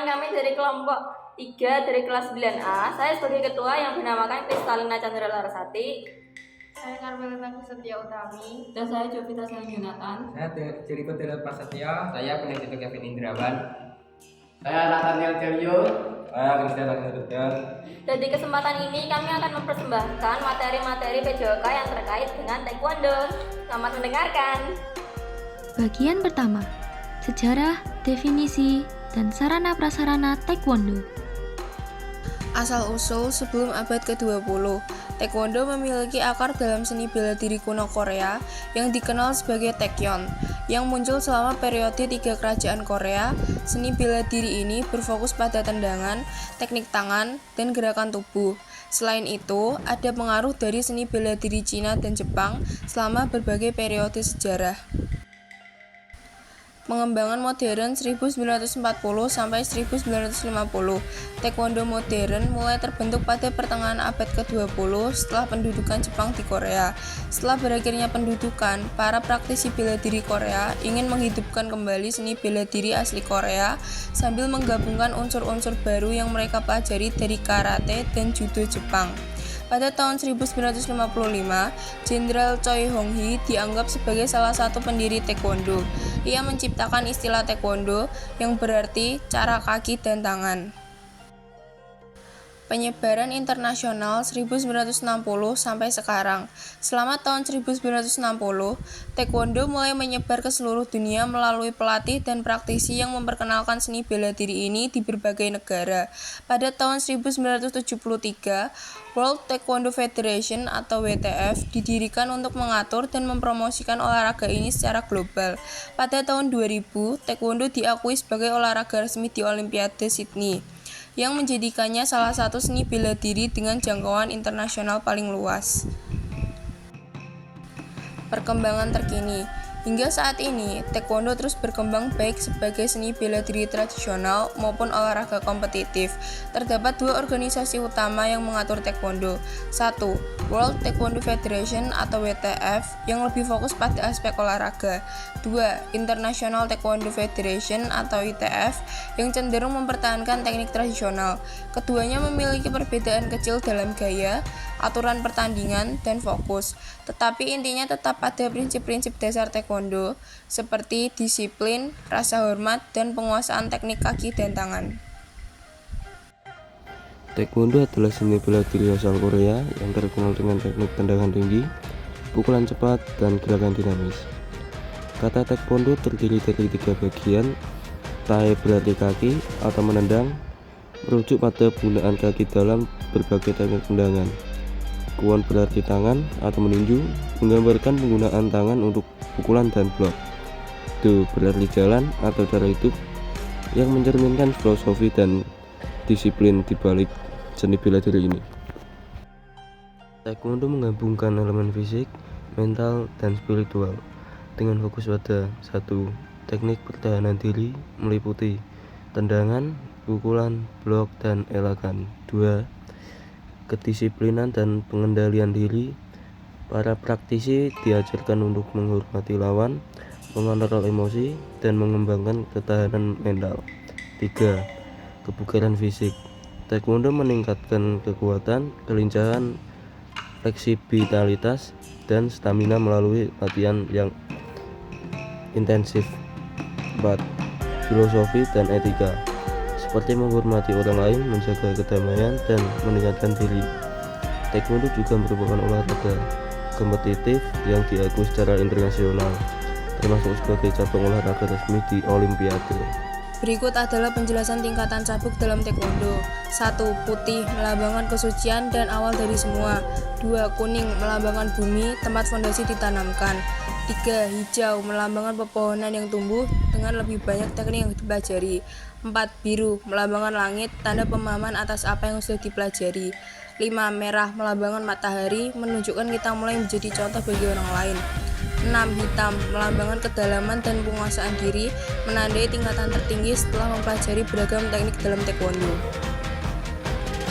Perkenalkan, kami dari kelompok 3 dari kelas 9A. Saya sebagai ketua yang dinamakan Kristalina Chandra Larasati. Saya Carmelita Setia Utami. Dan saya Jovita Yunatan. Saya Jeriko Dela Prasetya. Saya peneliti Kevin Indrawan. Saya Nathaniel Celio. Saya Christian Agnerudan. Dan di kesempatan ini kami akan mempersembahkan materi-materi PJOK yang terkait dengan Taekwondo. Selamat mendengarkan. Bagian pertama, sejarah, definisi, dan sarana-prasarana Taekwondo. Asal-usul sebelum abad ke-20, Taekwondo memiliki akar dalam seni bela diri kuno Korea yang dikenal sebagai Taekyon, yang muncul selama periode 3 kerajaan Korea. Seni bela diri ini berfokus pada tendangan, teknik tangan, dan gerakan tubuh. Selain itu, ada pengaruh dari seni bela diri Cina dan Jepang selama berbagai periode sejarah. Pengembangan modern 1940 sampai 1950. Taekwondo modern mulai terbentuk pada pertengahan abad ke-20 setelah pendudukan Jepang di Korea. Setelah berakhirnya pendudukan, para praktisi bela diri Korea ingin menghidupkan kembali seni bela diri asli Korea sambil menggabungkan unsur-unsur baru yang mereka pelajari dari karate dan judo Jepang. Pada tahun 1955, Jenderal Choi Hong-hee dianggap sebagai salah satu pendiri Taekwondo. Ia menciptakan istilah Taekwondo yang berarti cara kaki dan tangan. Penyebaran internasional 1960 sampai sekarang. Selama tahun 1960, Taekwondo mulai menyebar ke seluruh dunia melalui pelatih dan praktisi yang memperkenalkan seni bela diri ini di berbagai negara. Pada tahun 1973, World Taekwondo Federation atau WTF didirikan untuk mengatur dan mempromosikan olahraga ini secara global. Pada tahun 2000, Taekwondo diakui sebagai olahraga resmi di Olimpiade Sydney, yang menjadikannya salah satu seni bela diri dengan jangkauan internasional paling luas. Perkembangan terkini. Hingga saat ini, Taekwondo terus berkembang baik sebagai seni bela diri tradisional maupun olahraga kompetitif. Terdapat 2 organisasi utama yang mengatur Taekwondo. 1. World Taekwondo Federation atau WTF yang lebih fokus pada aspek olahraga. 2. International Taekwondo Federation atau ITF yang cenderung mempertahankan teknik tradisional. Keduanya memiliki perbedaan kecil dalam gaya, aturan pertandingan, dan fokus. Tetapi intinya tetap pada prinsip-prinsip dasar Taekwondo seperti disiplin, rasa hormat, dan penguasaan teknik kaki dan tangan. Taekwondo adalah seni bela diri asal Korea yang terkenal dengan teknik tendangan tinggi, pukulan cepat, dan gerakan dinamis. Kata Taekwondo terdiri dari 3 bagian. Tae berarti kaki atau menendang, merujuk pada penggunaan kaki dalam berbagai teknik tendangan. Kwon berarti tangan atau meninju, menggambarkan penggunaan tangan untuk pukulan dan blok. Do berarti jalan atau cara hidup, yang mencerminkan filosofi dan disiplin di balik seni bela diri ini. Taekwondo menggabungkan elemen fisik, mental, dan spiritual dengan fokus pada 1. Teknik pertahanan diri meliputi tendangan, pukulan, blok, dan elakan. 2. Kedisiplinan dan pengendalian diri. Para praktisi diajarkan untuk menghormati lawan, mengontrol emosi, dan mengembangkan ketahanan mental. 3. Kebugaran fisik. Taekwondo meningkatkan kekuatan, kelincahan, fleksibilitas, dan stamina melalui latihan yang intensif. 4. Filosofi dan etika, seperti menghormati orang lain, menjaga kedamaian, dan meningkatkan diri. Taekwondo juga merupakan olahraga kompetitif yang diakui secara internasional, termasuk sebagai cabang olahraga resmi di Olimpiade. Berikut adalah penjelasan tingkatan cabuk dalam Taekwondo. 1. Putih melambangkan kesucian dan awal dari semua. 2. Kuning melambangkan bumi, tempat fondasi ditanamkan. 3. Hijau melambangkan pepohonan yang tumbuh dengan lebih banyak teknik yang dipelajari. 4. Biru melambangkan langit, tanda pemahaman atas apa yang sudah dipelajari. 5. Merah melambangkan matahari, menunjukkan kita mulai menjadi contoh bagi orang lain. 6. Hitam melambangkan kedalaman dan penguasaan diri, menandai tingkatan tertinggi setelah mempelajari beragam teknik dalam Taekwondo.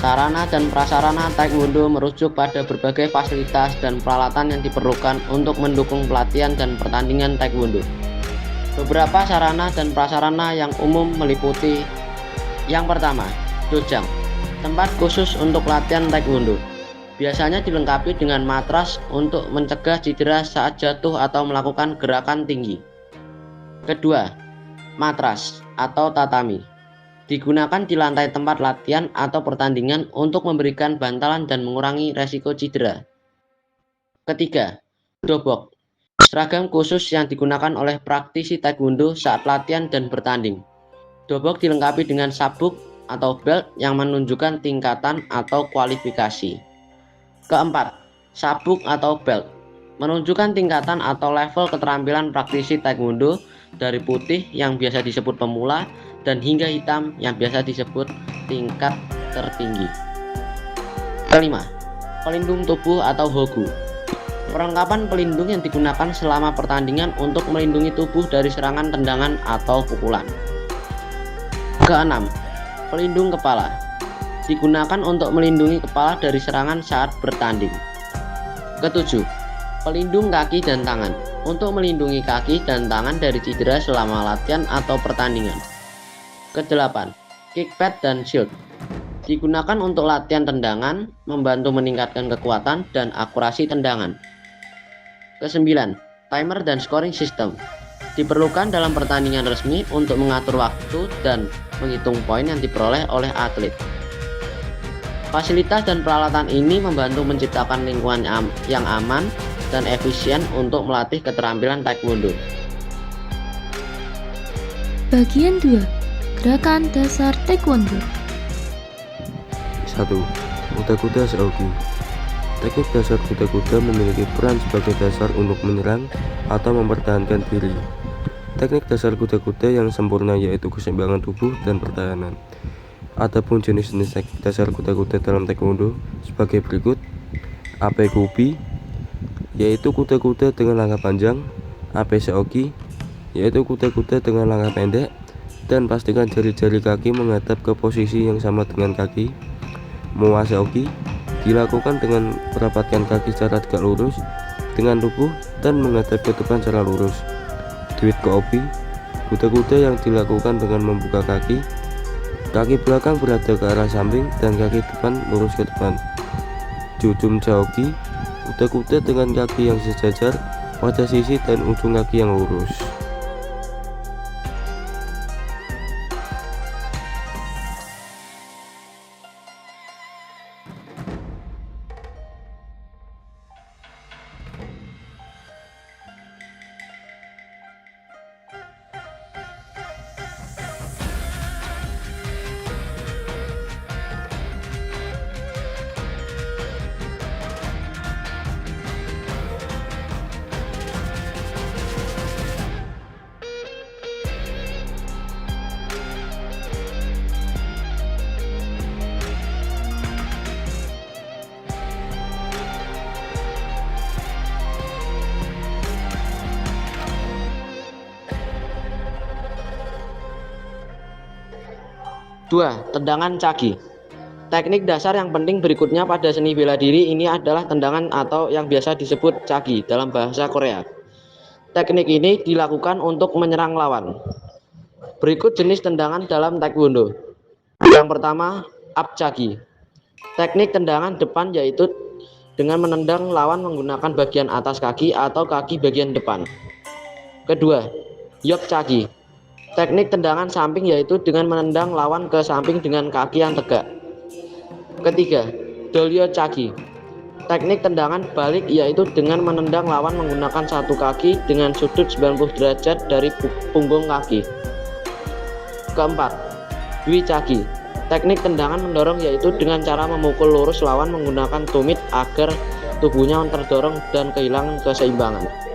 Sarana dan prasarana Taekwondo merujuk pada berbagai fasilitas dan peralatan yang diperlukan untuk mendukung pelatihan dan pertandingan Taekwondo. Beberapa sarana dan prasarana yang umum meliputi Yang pertama, dojang, tempat khusus untuk latihan taekwondo. Biasanya dilengkapi dengan matras untuk mencegah cedera saat jatuh atau melakukan gerakan tinggi. Kedua, matras atau tatami. Digunakan di lantai tempat latihan atau pertandingan untuk memberikan bantalan dan mengurangi resiko cedera. Ketiga, dobok. Seragam khusus yang digunakan oleh praktisi taekwondo saat latihan dan bertanding. Dobok dilengkapi dengan sabuk atau belt yang menunjukkan tingkatan atau kualifikasi. Keempat, sabuk atau belt menunjukkan tingkatan atau level keterampilan praktisi taekwondo dari putih yang biasa disebut pemula dan hingga hitam yang biasa disebut tingkat tertinggi. Kelima, pelindung tubuh atau hogu. Perlengkapan pelindung yang digunakan selama pertandingan untuk melindungi tubuh dari serangan tendangan atau pukulan. Keenam, pelindung kepala. Digunakan untuk melindungi kepala dari serangan saat bertanding. Ketujuh, pelindung kaki dan tangan. Untuk melindungi kaki dan tangan dari cedera selama latihan atau pertandingan. Kedelapan, kickpad dan shield. Digunakan untuk latihan tendangan, membantu meningkatkan kekuatan dan akurasi tendangan. Kesembilan, timer dan scoring system. Diperlukan dalam pertandingan resmi untuk mengatur waktu dan menghitung poin yang diperoleh oleh atlet. Fasilitas dan peralatan ini membantu menciptakan lingkungan yang aman dan efisien untuk melatih keterampilan taekwondo. Bagian 2. Gerakan dasar taekwondo. 1. Kuda-kuda seogi. Teknik dasar kuda-kuda memiliki peran sebagai dasar untuk menyerang atau mempertahankan diri. Teknik dasar kuda-kuda yang sempurna yaitu keseimbangan tubuh dan pertahanan. Adapun jenis-jenis teknik dasar kuda-kuda dalam taekwondo sebagai berikut. Ape kubi, yaitu kuda-kuda dengan langkah panjang. Ape seogi, yaitu kuda-kuda dengan langkah pendek, dan pastikan jari-jari kaki menghadap ke posisi yang sama dengan kaki. Moa seogi dilakukan dengan merapatkan kaki secara tegak lurus dengan tubuh dan menghadap ke depan secara lurus. Duit Koobi, kuda-kuda yang dilakukan dengan membuka kaki belakang berada ke arah samping dan kaki depan lurus ke depan. Jujum Chaogi, kuda-kuda dengan kaki yang sejajar pada sisi dan ujung kaki yang lurus. Dua, tendangan cagi. Teknik dasar yang penting berikutnya pada seni bela diri ini adalah tendangan atau yang biasa disebut cagi dalam bahasa Korea. Teknik ini dilakukan untuk menyerang lawan. Berikut jenis tendangan dalam taekwondo. Yang pertama, up cagi. Teknik tendangan depan yaitu dengan menendang lawan menggunakan bagian atas kaki atau kaki bagian depan. Kedua, yok cagi. Teknik tendangan samping yaitu dengan menendang lawan ke samping dengan kaki yang tegak. Ketiga, dolyo cagi. Teknik tendangan balik yaitu dengan menendang lawan menggunakan satu kaki dengan sudut 90 derajat dari punggung kaki. Keempat, dwi cagi. Teknik tendangan mendorong yaitu dengan cara memukul lurus lawan menggunakan tumit agar tubuhnya terdorong dan kehilangan keseimbangan.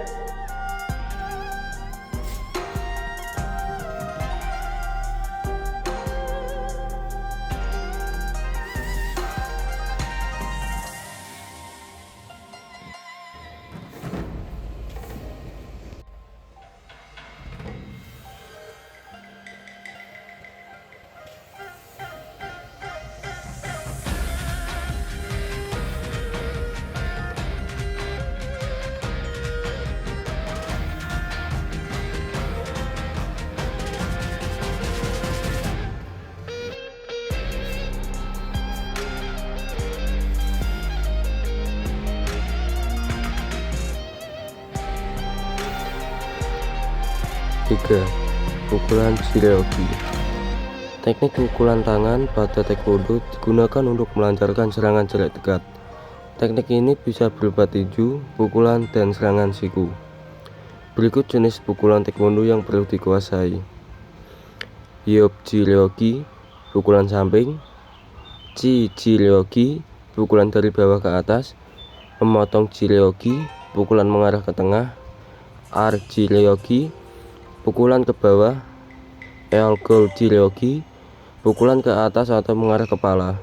3. Pukulan Jireoki. Teknik pukulan tangan pada taekwondo digunakan untuk melancarkan serangan jarak dekat. Teknik ini bisa berupa tinju, pukulan, dan serangan siku. Berikut jenis pukulan taekwondo yang perlu dikuasai. Hyop Jireoki, pukulan samping. Chi Jireoki, pukulan dari bawah ke atas. Memotong Jireoki, pukulan mengarah ke tengah. R Jireoki, pukulan ke bawah. Elgol Jireoki, pukulan ke atas atau mengarah kepala.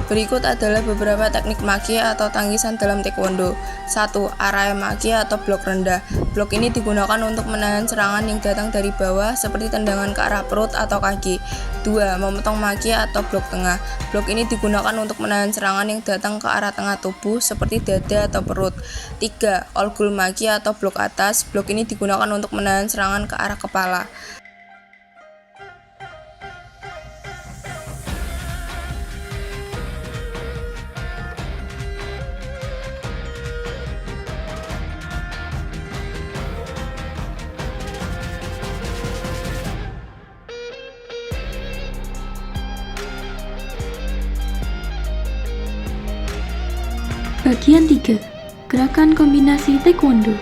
Berikut adalah beberapa teknik maki atau tangkisan dalam taekwondo. 1. Arae maki atau blok rendah. Blok ini digunakan untuk menahan serangan yang datang dari bawah seperti tendangan ke arah perut atau kaki. 2. Memotong maki atau blok tengah. Blok ini digunakan untuk menahan serangan yang datang ke arah tengah tubuh seperti dada atau perut. 3. Olgul maki atau blok atas. Blok ini digunakan untuk menahan serangan ke arah kepala. Bagian 3. Gerakan kombinasi taekwondo.